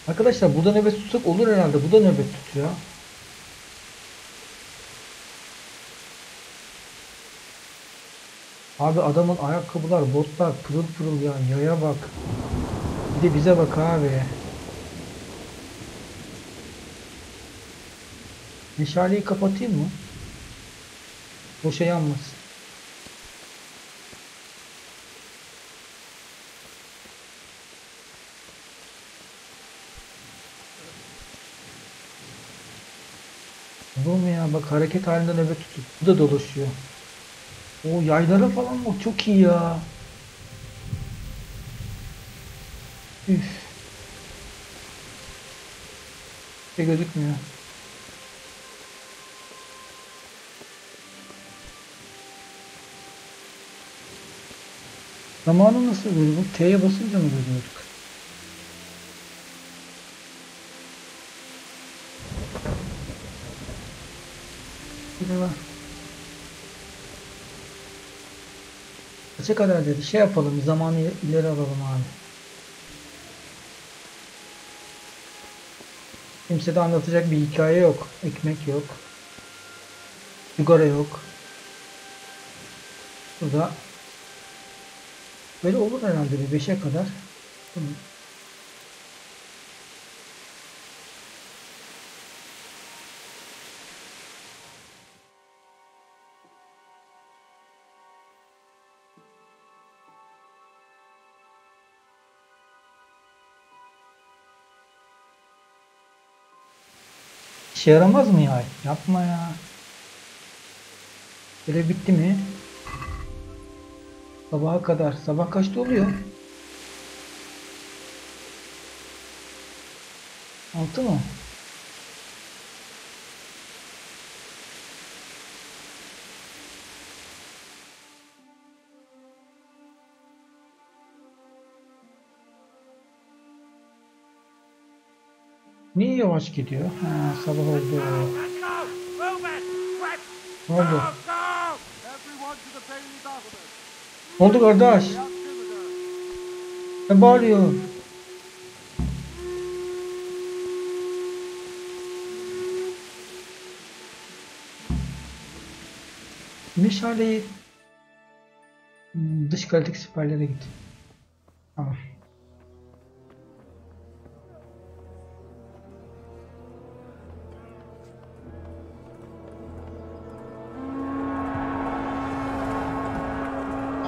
Speaker 1: Arkadaşlar burada nöbet tutsak olur herhalde. Bu da nöbet tutuyor. Abi adamın ayakkabılar, botlar pırıl pırıl ya. Yaya bak. Bir de bize bak abi. Meşaleyi kapatayım mı? Boşa yanmasın. Olur mu ya? Bak hareket halinde nöbet tutuyor. Bu da dolaşıyor. O yaylara falan bak çok iyi ya. Üf. Bir şey gözükmüyor. Zamanı nasıl görüyorduk? T'ye basınca mı görüyorduk? Burada var. Kaça kadar dedi? Şey yapalım. Zamanı ileri alalım abi. Kimsede anlatacak bir hikaye yok. Ekmek yok. Sigara yok. Burada böyle olur herhalde bir 5'e kadar. Tamam. İşe yaramaz mı ya? Yapma ya. Görev bitti mi? Sabaha kadar. Sabah kaçta oluyor? 6 mı? Niye yavaş gidiyor? Ha, sabah oldu. Ne oldu? Ne oldu kardeş? Ne bağırıyorsun? Meşaleyi dış kalekteki siperlere git. Tamam.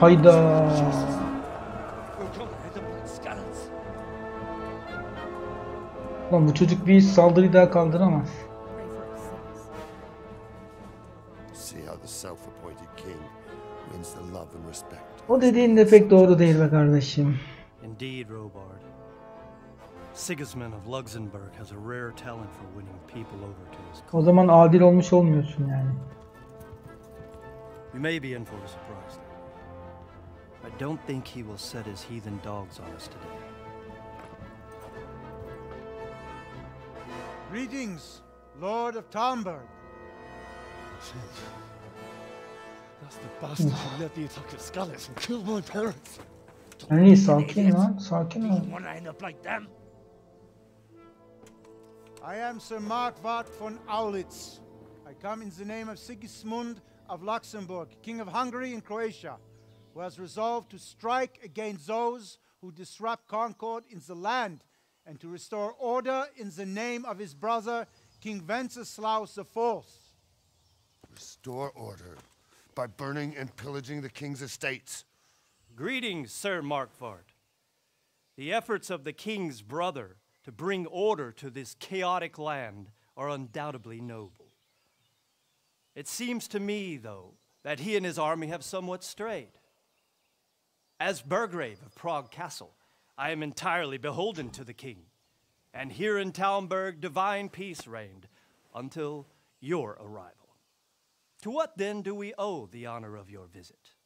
Speaker 1: Hayda. Lan bu çocuk bir saldırıyı daha kaldıramaz. O dediğin de pek doğru değil be kardeşim.
Speaker 4: Indeed, Robard. Sigismund of Luxembourg has a rare talent for winning people over to his cause.
Speaker 1: O zaman adil olmuş olmuyorsun yani.
Speaker 4: You may be in for a surprise. I don't think he will set his heathen dogs on us today.
Speaker 13: Greetings, Lord of Talmberg.
Speaker 2: That's the bastard who led the attack at Skalitz and killed my parents.
Speaker 1: Henri sakin lan, sakin ol.
Speaker 13: Want to end up like them? I am Sir Markwart von Aulitz. I come in the name of Sigismund of Luxembourg, King of Hungary and Croatia, who has resolved to strike against those who disrupt concord in the land and to restore order in the name of his brother, King Wenceslaus IV.
Speaker 3: Restore order by burning and pillaging the king's estates.
Speaker 4: Greetings, Sir Markwart. The efforts of the king's brother to bring order to this chaotic land are undoubtedly noble. It seems to me, though, that he and his army have somewhat strayed. As Burgrave of Prague Castle, I am entirely beholden to the king, and here in Talmberg divine peace reigned until your arrival. To what then do we owe the honor of your visit?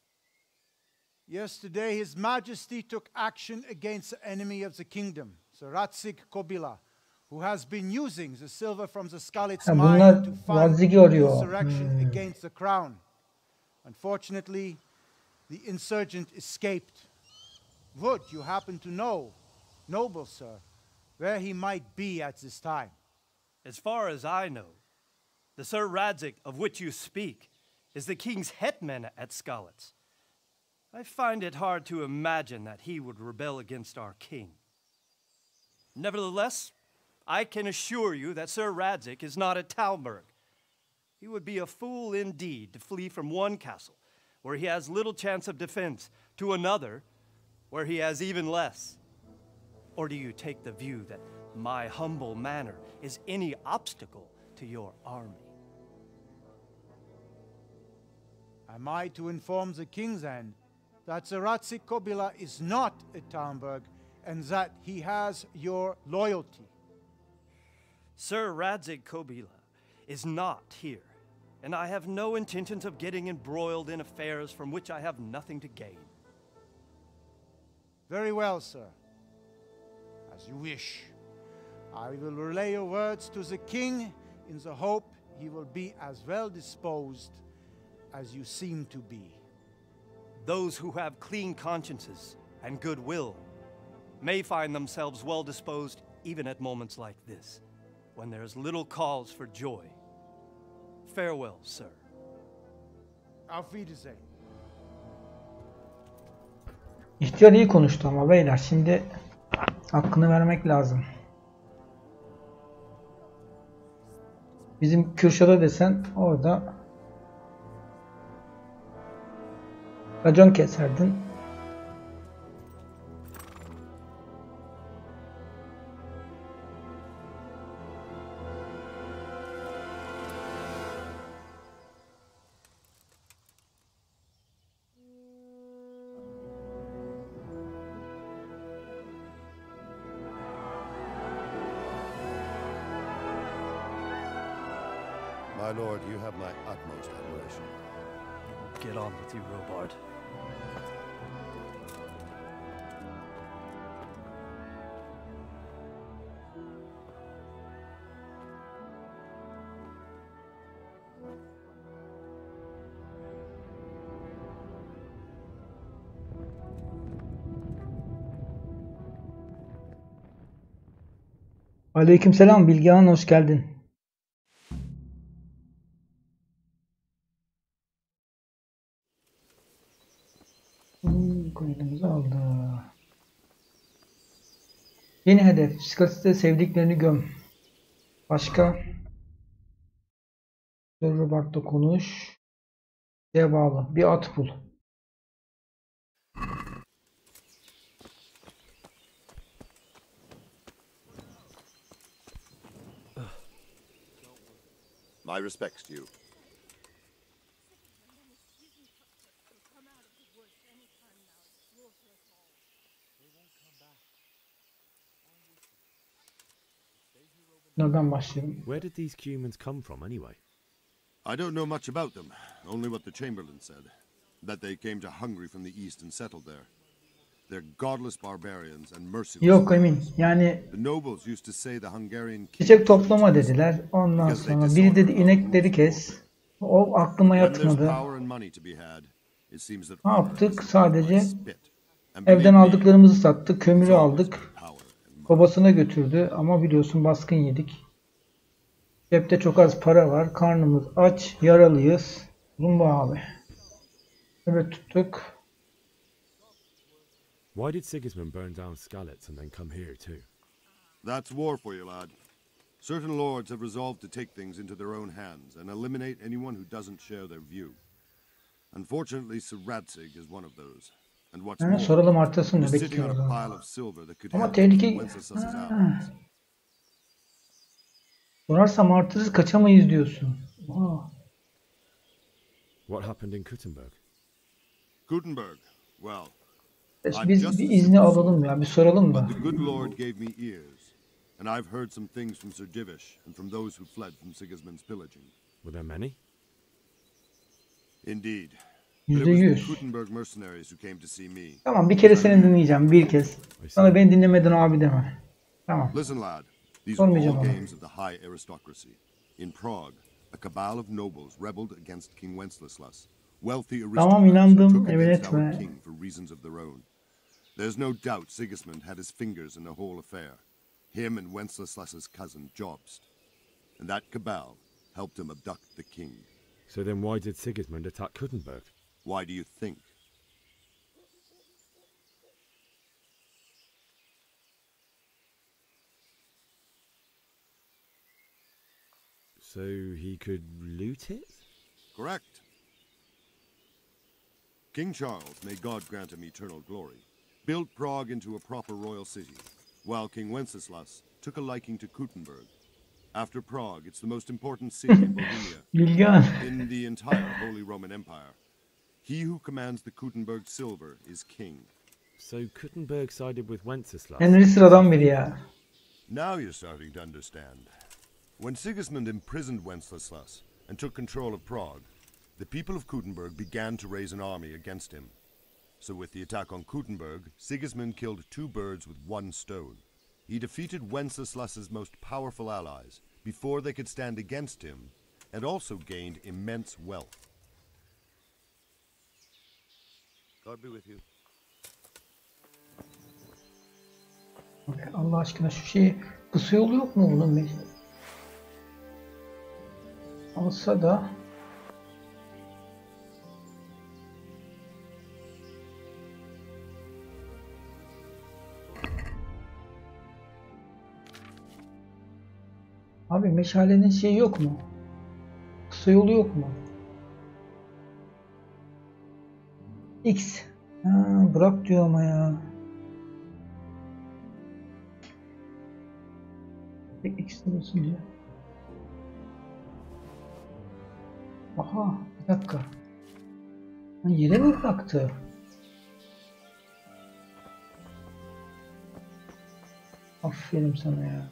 Speaker 13: Yesterday, His Majesty took action against the enemy of the kingdom, Sir Ratzik Kobila, who has been using the silver from the Skalitz mine to fund insurrection against the crown. Unfortunately, the insurgent escaped. Would you happen to know, noble sir, where he might be at this time?
Speaker 4: As far as I know, the Sir Radzik of which you speak is the king's hetman at Skalitz. I find it hard to imagine that he would rebel against our king. Nevertheless, I can assure you that Sir Radzik is not at Talmberg. He would be a fool indeed to flee from one castle where he has little chance of defense to another where he has even less. Or do you take the view that my humble manner is any obstacle to your army?
Speaker 13: Am I to inform the king then that Sir Ratzik Kobila is not at Talmberg and that he has your loyalty?
Speaker 4: Sir Radzik Kobila is not here, and I have no intentions of getting embroiled in affairs from which I have nothing to gain.
Speaker 13: Very well, sir. As you wish. I will relay your words to the king in the hope he will be as well disposed as you seem to be.
Speaker 4: Those who have clean consciences and goodwill may find themselves well disposed even at moments like this, when there is little cause for joy. Farewell, sir.
Speaker 13: Auf Wiedersehen.
Speaker 1: İhtiyar iyi konuştu ama beyler, şimdi hakkını vermek lazım. Bizim Kürşat'a desen orada racon keserdin.
Speaker 3: My lord, you have my utmost admiration.
Speaker 4: Get on with you, Robard.
Speaker 1: Aleykümselam Bilgehan, hoş geldin. Koyunumuzu aldı. Yeni hedef. Psikosite sevdiklerini göm. Başka? Robert'la konuş. Şeye bağlı. Bir at bul.
Speaker 6: My respects to you.
Speaker 1: Nereden başlayalım?
Speaker 2: Where did these humans come from anyway?
Speaker 6: I don't know much about them, only what the Chamberlain said. That they came to Hungary from the east and settled there. They're godless barbarians and merciless.
Speaker 1: Yok emin. Yani
Speaker 6: The nobles used to say the Hungarian
Speaker 1: çiçek toplama dediler. Ondan sonra biri dedi inekleri kes. O aklıma yatmadı. Ne yaptık? Sadece evden aldıklarımızı sattık. Kömürü aldık. Babasına götürdü. Ama biliyorsun baskın yedik. Cepte çok az para var. Karnımız aç. Yaralıyız. Zumba abi. Evet tuttuk.
Speaker 2: Why did Sigismund burn down Skalitz and then come here too?
Speaker 6: That's war for you, lad. Certain lords have resolved to take things into their own hands and eliminate anyone who doesn't share their view. Unfortunately, Sir Radzig is one of those. And what's more,
Speaker 1: soralım artısın
Speaker 6: he's
Speaker 1: ne
Speaker 6: sitting on a
Speaker 1: bekliyoruz.
Speaker 6: pile of silver that could
Speaker 1: Ama
Speaker 6: help
Speaker 1: tehlike...
Speaker 6: Wenceslas's allies.
Speaker 1: Sorarsam artırız kaçamayız diyorsun. Oha.
Speaker 2: What happened in Kuttenberg?
Speaker 6: Kuttenberg, well,
Speaker 1: biz bir izni alalım ya, bir soralım da.
Speaker 6: But the good Lord gave me ears, and I've heard some things from Sir Divish and from those who fled from Sigismund's pillaging.
Speaker 2: Were there many?
Speaker 6: Indeed.
Speaker 1: %100. Tamam, bir kere seni dinleyeceğim, bir kez. Sana beni dinlemeden abi deme. Tamam.
Speaker 6: Listen lad, these are all games of the high aristocracy. In Prague, a cabal of nobles rebelled against King Wenceslas. Wealthy aristocrats took against our king for reasons of their own. There's no doubt Sigismund had his fingers in the whole affair. Him and Wenceslas's cousin Jobst. And that cabal helped him abduct the king.
Speaker 2: So then why did Sigismund attack Kuttenberg?
Speaker 6: Why do you think?
Speaker 2: So he could loot it?
Speaker 6: Correct. King Charles, may God grant him eternal glory, built Prague into a proper royal city, while King Wenceslas took a liking to Kuttenberg. After Prague, it's the most important city in Bohemia, in the entire Holy Roman Empire. He who commands the Kuttenberg silver is king.
Speaker 2: So Kuttenberg sided with Wenceslas.
Speaker 1: Henri sıradan biri ya.
Speaker 6: Now you're starting to understand. When Sigismund imprisoned Wenceslas and took control of Prague, the people of Kuttenberg began to raise an army against him. So with the attack on Kuttenberg, Sigismund killed two birds with one stone. He defeated Wenceslas's most powerful allies before they could stand against him, and also gained immense wealth. God be with you.
Speaker 1: Allah aşkına şu şeyi, kısa yolu yok mu bunun? Alsa da abi meşalenin şeyi yok mu? Kısa yolu yok mu? X. Ha, bırak diyor ama ya. X olsun diyor. Aha, bir dakika. Yere mi bıraktı? Aferin sana ya.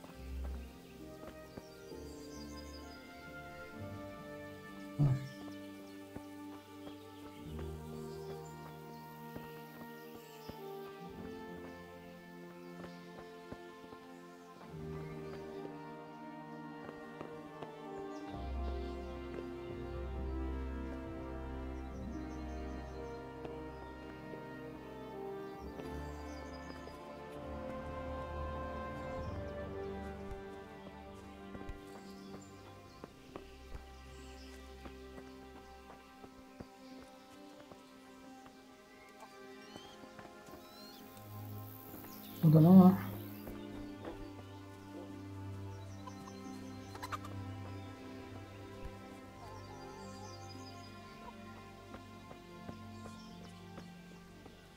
Speaker 1: buradan ama.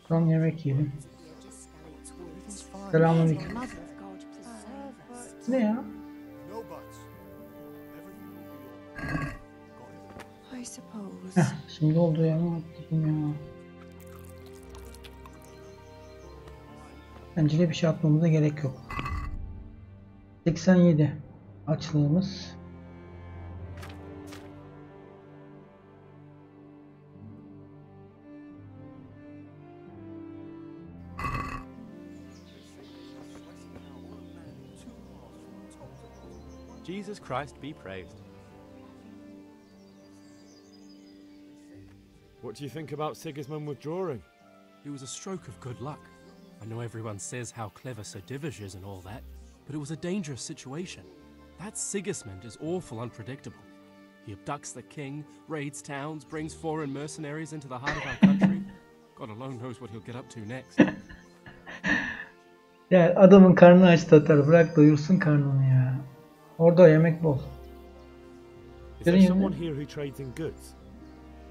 Speaker 1: Tam yemek yiyelim. Selamünaleyküm. Ne ya? Heh, şimdi oldu ya. Ya. Bence bir şey atmamıza gerek yok. 87 açlığımız.
Speaker 14: Jesus Christ be praised.
Speaker 2: What do you think about Sigismund withdrawing?
Speaker 14: It was a stroke of good luck. I know everyone says how clever Sir Divish is and all that, but it was a dangerous situation. That Sigismund is awful unpredictable. He abducts the king, raids towns, brings foreign mercenaries into the heart of our country. God alone knows what he'll get up to next.
Speaker 1: Ya adamın karnını aç tatar. Bırak doyursun karnını ya. Orada yemek bol.
Speaker 2: Is there someone here who trades in goods?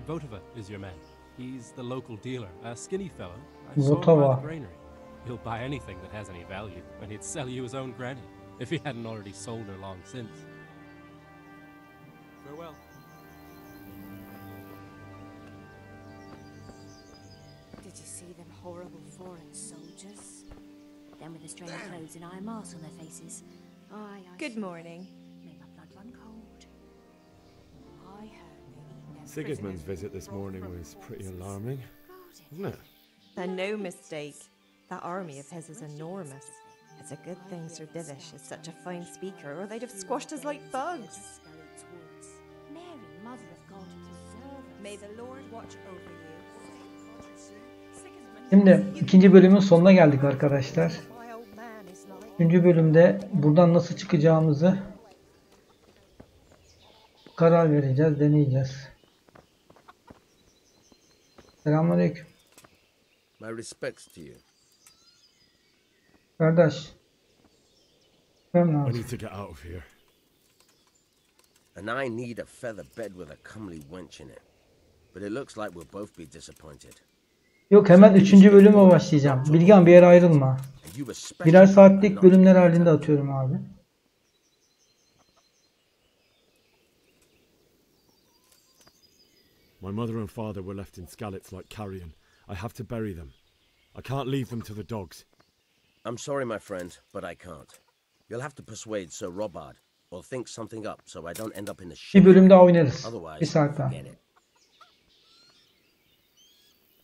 Speaker 14: Votava is your man. He's the local dealer, a skinny fellow. I saw him by the granary. He'll buy anything that has any value, and he'd sell you his own granny, if he hadn't already sold her long since. Farewell.
Speaker 15: Did you see them horrible foreign soldiers? Them with the strange clothes and iron masks on their faces.
Speaker 16: Good morning.
Speaker 15: Made my blood run cold. I heard they eat
Speaker 2: Sigismund's visit this morning was pretty alarming, wasn't it?
Speaker 16: And no mistake. That army of his is enormous. It's a good thing Sir Divish is such a fine speaker, or they'd have squashed us like bugs.
Speaker 15: Mary, Mother of God, preserve us.
Speaker 16: May the Lord watch over you.
Speaker 1: Şimdi ikinci bölümün sonuna geldik arkadaşlar. Üçüncü bölümde buradan nasıl çıkacağımızı karar vereceğiz, deneyeceğiz. Selamünaleyküm.
Speaker 3: My respects to you.
Speaker 1: Kardeş.
Speaker 2: I need to get out of here.
Speaker 17: And I need a feather bed with a comely wench in it. But it looks like we'll both be disappointed.
Speaker 1: Yok, hemen 3. bölüme başlayacağım. Bilgen, bir yere ayrılma. Birer saatlik bölümler halinde atıyorum abi.
Speaker 2: My mother and father were left in Skalitz like carrion. I have to bury them. I can't leave them to the dogs.
Speaker 17: I'm sorry, my friend, but I can't. You'll have to persuade Sir Robard, or think something up so I don't end up in the ship.
Speaker 1: Bir bölüm daha oynarız.
Speaker 17: Otherwise,
Speaker 1: bir saat daha.
Speaker 17: forget it.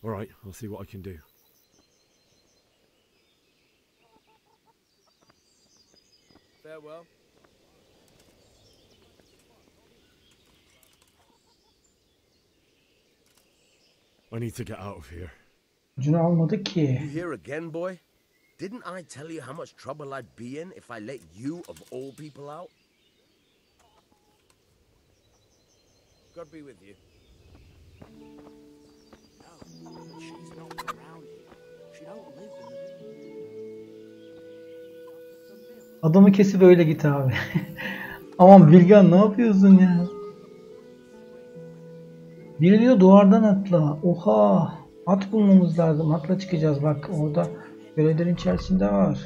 Speaker 2: All right, I'll see what I can do.
Speaker 12: Farewell.
Speaker 2: I need to get out of here.
Speaker 1: Ucunu almadık ki.
Speaker 17: You here again, boy? Didn't I tell you how much trouble I'd be in if I let you, of all people, out? God be with you.
Speaker 12: She's not around here. She don't live in the...
Speaker 1: Adamı kesip öyle git abi. Aman Bilgen, ne yapıyorsun ya? Biri diyor duvardan atla. Oha. At bulmamız lazım. Atla çıkacağız. Bak orada görevlerin içerisinde var.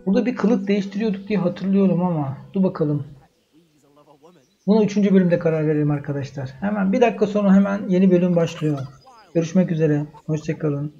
Speaker 1: Burada bir kılık değiştiriyorduk diye hatırlıyorum ama. Dur bakalım. Buna 3. bölümde karar verelim arkadaşlar. Hemen bir dakika sonra hemen yeni bölüm başlıyor. Görüşmek üzere. Hoşça kalın.